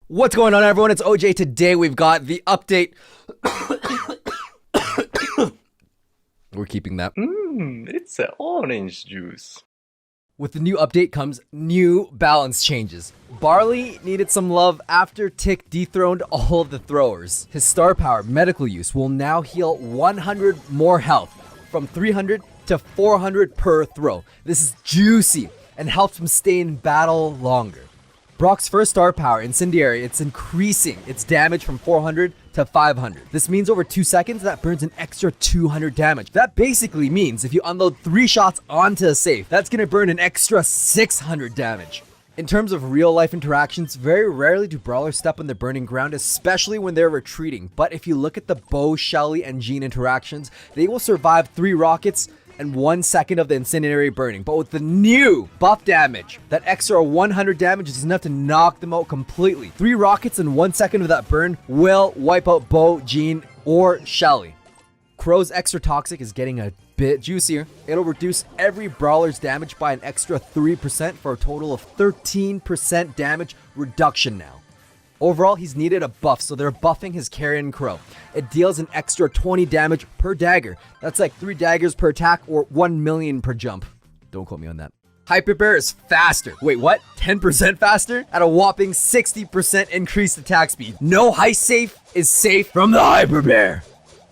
What's going on, everyone? It's OJ. Today we've got the update. We're keeping that. It's an orange juice. With the new update comes new balance changes. Barley needed some love after Tick dethroned all of the throwers. His star power, medical use, will now heal 100 more health, from 300 to 400 per throw. This is juicy and helps him stay in battle longer. Brock's first star power, Incendiary, it's increasing its damage from 400 to 500. This means over 2 seconds, that burns an extra 200 damage. That basically means if you unload 3 shots onto a safe, that's gonna burn an extra 600 damage. In terms of real life interactions, very rarely do brawlers step on the burning ground, especially when they're retreating. But if you look at the Bo, Shelly, and Jean interactions, they will survive 3 rockets and 1 second of the incendiary burning. But with the new buff damage, that extra 100 damage is enough to knock them out completely. 3 rockets and 1 second of that burn will wipe out Bo, Jean, or Shelly. Crow's extra toxic is getting a bit juicier. It'll reduce every brawler's damage by an extra 3% for a total of 13% damage reduction now. Overall, he's needed a buff, so they're buffing his Carrion Crow. It deals an extra 20 damage per dagger. That's like 3 daggers per attack or 1 million per jump. Don't quote me on that. Hyper Bear is faster. Wait, what? 10% faster? At a whopping 60% increased attack speed. No heist safe is safe from the Hyper Bear.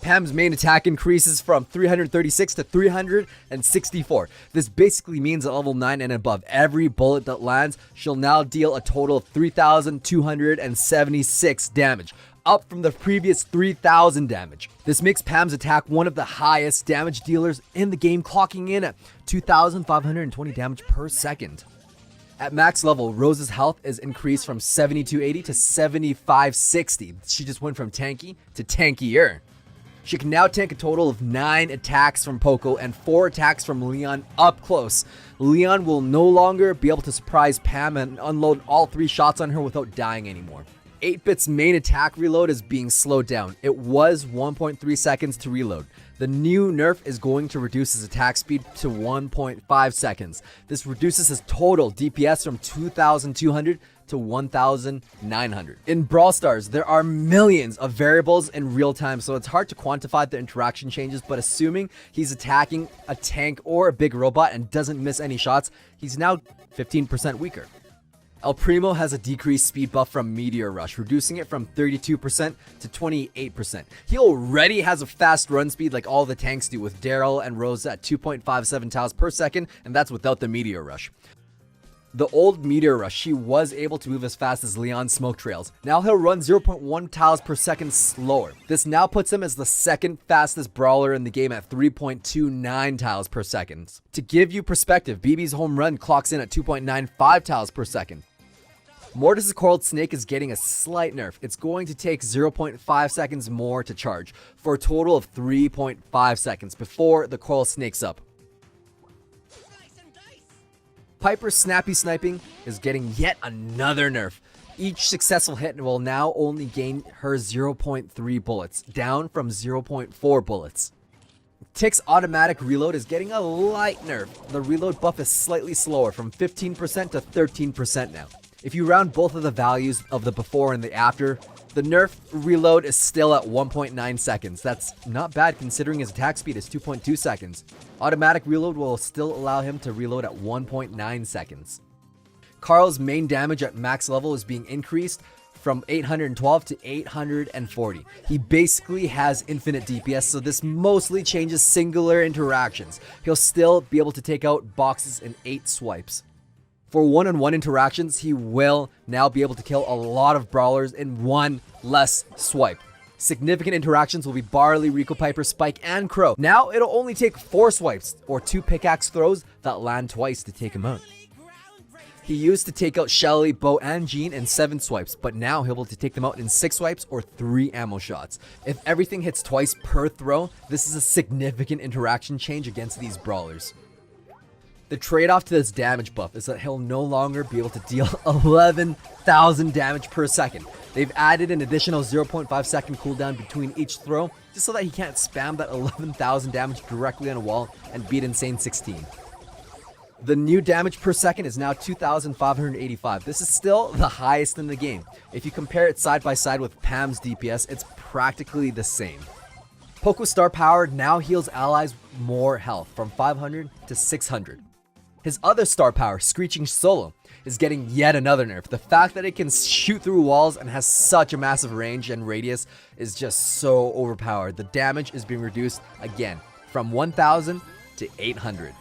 Pam's main attack increases from 336 to 364. This basically means at level 9 and above, every bullet that lands shall now deal a total of 3,276 damage, up from the previous 3,000 damage. This makes Pam's attack one of the highest damage dealers in the game, clocking in at 2,520 damage per second. At max level, Rose's health is increased from 7280 to 7560. She just went from tanky to tankier. She can now tank a total of 9 attacks from Poco and 4 attacks from Leon up close. Leon will no longer be able to surprise Pam and unload all 3 shots on her without dying anymore. 8-Bit's main attack reload is being slowed down. It was 1.3 seconds to reload. The new nerf is going to reduce his attack speed to 1.5 seconds. This reduces his total DPS from 2,200 to 1,900. In Brawl Stars, there are millions of variables in real time, so it's hard to quantify the interaction changes, but assuming he's attacking a tank or a big robot and doesn't miss any shots, he's now 15% weaker. El Primo has a decreased speed buff from Meteor Rush, reducing it from 32% to 28%. He already has a fast run speed like all the tanks do, with Daryl and Rose at 2.57 tiles per second, and that's without the Meteor Rush. The old Meteor Rush, he was able to move as fast as Leon's smoke trails. Now he'll run 0.1 tiles per second slower. This now puts him as the second fastest brawler in the game at 3.29 tiles per second. To give you perspective, BB's home run clocks in at 2.95 tiles per second. Mortis's Coiled Snake is getting a slight nerf. It's going to take 0.5 seconds more to charge, for a total of 3.5 seconds before the Coil Snake's up. Piper's Snappy Sniping is getting yet another nerf. Each successful hit will now only gain her 0.3 bullets, down from 0.4 bullets. Tick's automatic reload is getting a light nerf. The reload buff is slightly slower, from 15% to 13% now. If you round both of the values of the before and the after, the nerf reload is still at 1.9 seconds. That's not bad considering his attack speed is 2.2 seconds. Automatic reload will still allow him to reload at 1.9 seconds. Carl's main damage at max level is being increased from 812 to 840. He basically has infinite DPS, so this mostly changes singular interactions. He'll still be able to take out boxes in 8 swipes. For one-on-one interactions, he will now be able to kill a lot of brawlers in 1 less swipe. Significant interactions will be Barley, Rico Piper, Spike, and Crow. Now it'll only take 4 swipes, or 2 pickaxe throws that land twice to take him out. He used to take out Shelly, Bo, and Jean in 7 swipes, but now he'll be able to take them out in 6 swipes or 3 ammo shots. If everything hits twice per throw, this is a significant interaction change against these brawlers. The trade-off to this damage buff is that he'll no longer be able to deal 11,000 damage per second. They've added an additional 0.5 second cooldown between each throw, just so that he can't spam that 11,000 damage directly on a wall and beat Insane 16. The new damage per second is now 2,585. This is still the highest in the game. If you compare it side by side with Pam's DPS, it's practically the same. Poco's star power now heals allies more health, from 500 to 600. His other star power, Screeching Solo, is getting yet another nerf. The fact that it can shoot through walls and has such a massive range and radius is just so overpowered. The damage is being reduced again from 1,000 to 800.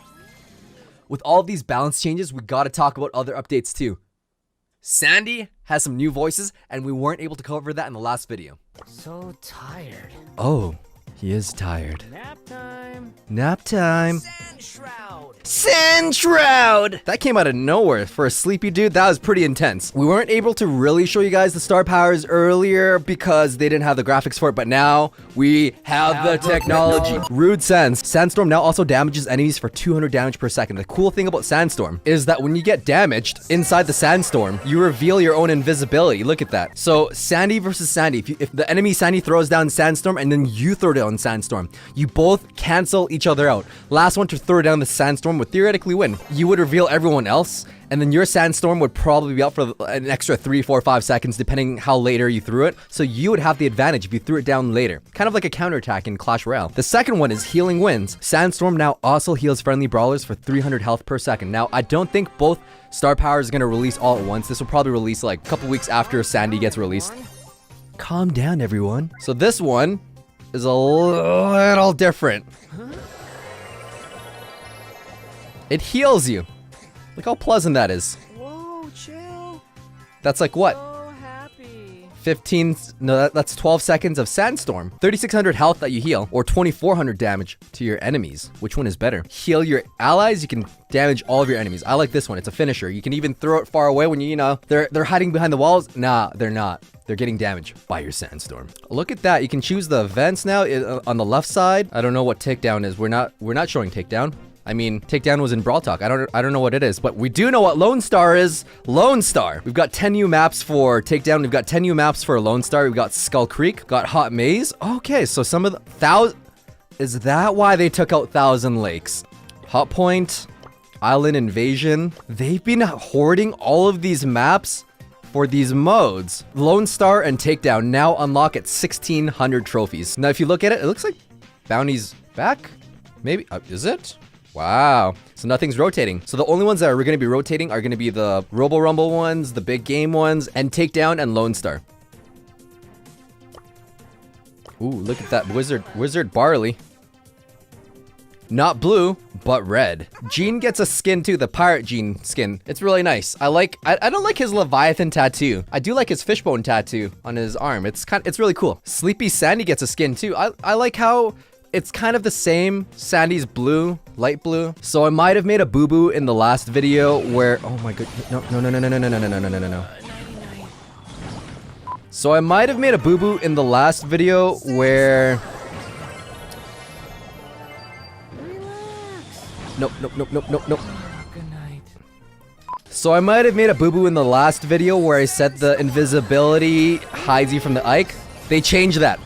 With all of these balance changes, we gotta talk about other updates too. Sandy has some new voices, and we weren't able to cover that in the last video. So tired. Oh, he is tired. Nap time. Nap time. Sand shroud. Sand Shroud! That came out of nowhere. For a sleepy dude, that was pretty intense. We weren't able to really show you guys the star powers earlier because they didn't have the graphics for it, but now we have the technology. Rude Sands. Sandstorm now also damages enemies for 200 damage per second. The cool thing about Sandstorm is that when you get damaged inside the Sandstorm, you reveal your own invisibility. Look at that. So Sandy versus Sandy. If the enemy Sandy throws down Sandstorm and then you throw down Sandstorm, you both cancel each other out. Last one to throw down the Sandstorm would theoretically win. You would reveal everyone else, and then your Sandstorm would probably be out for an extra 3, 4, 5 seconds, depending how later you threw it. So you would have the advantage if you threw it down later. Kind of like a counterattack in Clash Royale. The second one is Healing Winds. Sandstorm now also heals friendly brawlers for 300 health per second. Now, I don't think both star powers are going to release all at once. This will probably release like a couple weeks after Sandy gets released. Calm down, everyone. So this one is a little different. It heals you. Look how pleasant that is. Whoa, chill. That's like what? So happy. 15, no, that's 12 seconds of Sandstorm. 3,600 health that you heal, or 2,400 damage to your enemies. Which one is better? Heal your allies, you can damage all of your enemies. I like this one, it's a finisher. You can even throw it far away when you know, they're hiding behind the walls. Nah, they're not. They're getting damaged by your Sandstorm. Look at that, you can choose the events now on the left side. I don't know what takedown is. We're not showing takedown. I mean, takedown was in Brawl Talk. I don't know what it is, but we do know what Lone Star is. Lone Star. We've got 10 new maps for takedown. We've got 10 new maps for Lone Star. We've got Skull Creek, got Hot Maze. Okay, so some of the is that why they took out Thousand Lakes? Hot Point, Island Invasion. They've been hoarding all of these maps for these modes. Lone Star and Takedown now unlock at 1,600 trophies. Now, if you look at it, it looks like Bounty's back. Maybe, is it? Wow. So nothing's rotating. So the only ones that are going to be rotating are going to be the Robo Rumble ones, the big game ones, and Takedown and Lone Star. Ooh, look at that Wizard Barley. Not blue, but red. Gene gets a skin too, the Pirate Gene skin. It's really nice. I don't like his Leviathan tattoo. I do like his fishbone tattoo on his arm. It's really cool. Sleepy Sandy gets a skin too. I like how it's kind of the same. Sandy's blue, light blue. So I might have made a boo-boo in the last video where, oh my god, no. So I might have made a boo-boo in the last video where, nope. Good night. So I might have made a boo-boo in the last video where I said the invisibility hides you from the Ike. They changed that.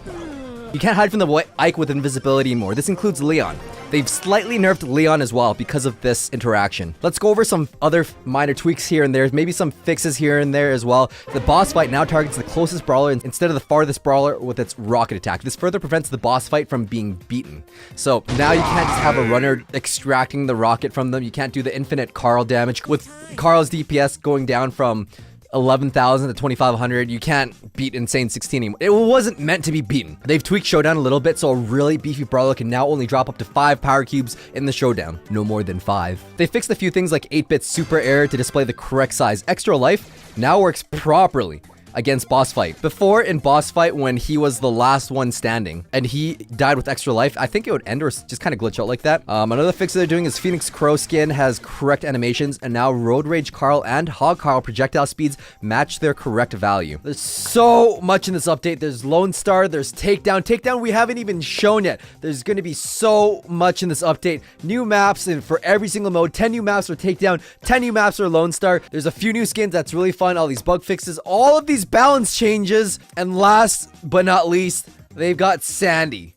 You can't hide from the Ike with invisibility anymore. This includes Leon. They've slightly nerfed Leon as well because of this interaction. Let's go over some other minor tweaks here and there. Maybe some fixes here and there as well. The boss fight now targets the closest brawler instead of the farthest brawler with its rocket attack. This further prevents the boss fight from being beaten. So now you can't just have a runner extracting the rocket from them. You can't do the infinite Carl damage. With Carl's DPS going down from 11,000 to 2,500, you can't beat Insane 16 anymore. It wasn't meant to be beaten. They've tweaked Showdown a little bit, so a really beefy brawler can now only drop up to 5 power cubes in the Showdown. No more than 5. They fixed a few things like 8-bit super error to display the correct size. Extra life now works properly against boss fight. Before in boss fight, when he was the last one standing and he died with extra life, I think it would end or just kind of glitch out like that. Another fix that they're doing is Phoenix Crow skin has correct animations, and now Road Rage Carl and Hog Carl projectile speeds match their correct value. There's so much in this update. There's Lone Star, there's Takedown. Takedown we haven't even shown yet. There's going to be so much in this update. New maps and for every single mode. 10 new maps for Takedown, 10 new maps for Lone Star. There's a few new skins that's really fun. All these bug fixes, all of these balance changes, and last but not least, they've got Sandy.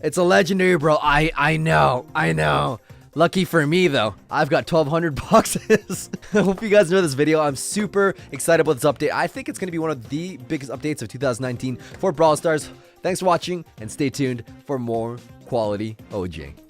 It's a legendary bro. I know. Lucky for me though, I've got 1,200 boxes. I hope you guys enjoyed this video. I'm super excited about this update. I think it's going to be one of the biggest updates of 2019 for Brawl Stars. Thanks for watching and stay tuned for more quality OJ.